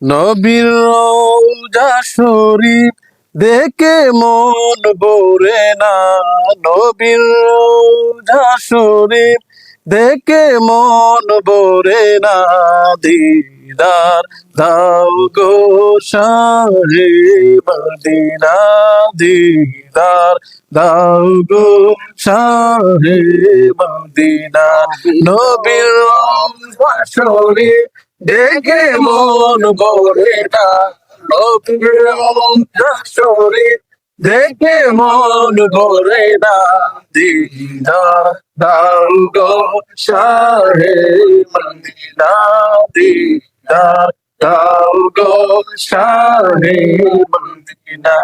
নবীর রওজা শরীফ দেখে মন ভরে না। নবীর রওজা শরীফ দেখে মন ভরে না। দিদার দাও গো শাহে মদিনা, দিদার দাও গো শাহে মদিনা। নবীর রওজা শরীফ দেখে মন ভরে না। নবীর রওজা শরীফ দেখে মন ভরে না। দিদার দাও গো শাহে মদিনা, দিদার দাও গো শাহে মদিনা।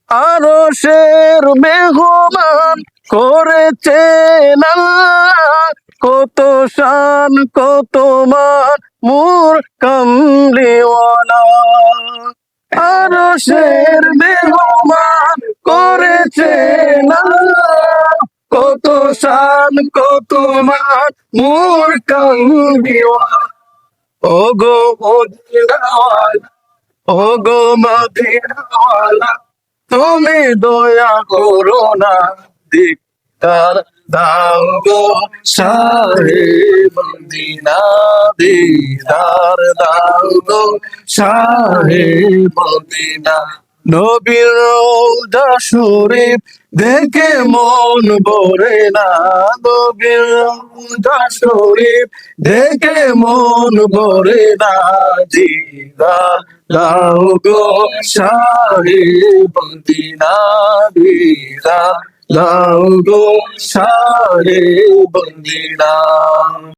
আরশের মেহমান করেছেন আল্লাহ, কত শান কত মান মোর কামলিওয়ালা। আরশের মেহমান করেছেন আল্লাহ, কত শান কত মান মোর কামলিওয়ালা। ওগো মদিনাওয়ালা, ওগো মদিনাওয়ালা, তুমি দয়া করো না। দিদার দাও গো শাহে মদিনা, দিদার দাও গো শাহে মদিনা। নবীর রওজা শরীফ দেখে মন ভরে না। নবীর রওজা শরীফ দেখে মন ভরে না। দিদার দাও গো শাহে মদিনা, দিদার দাও গো শাহে মদিনা।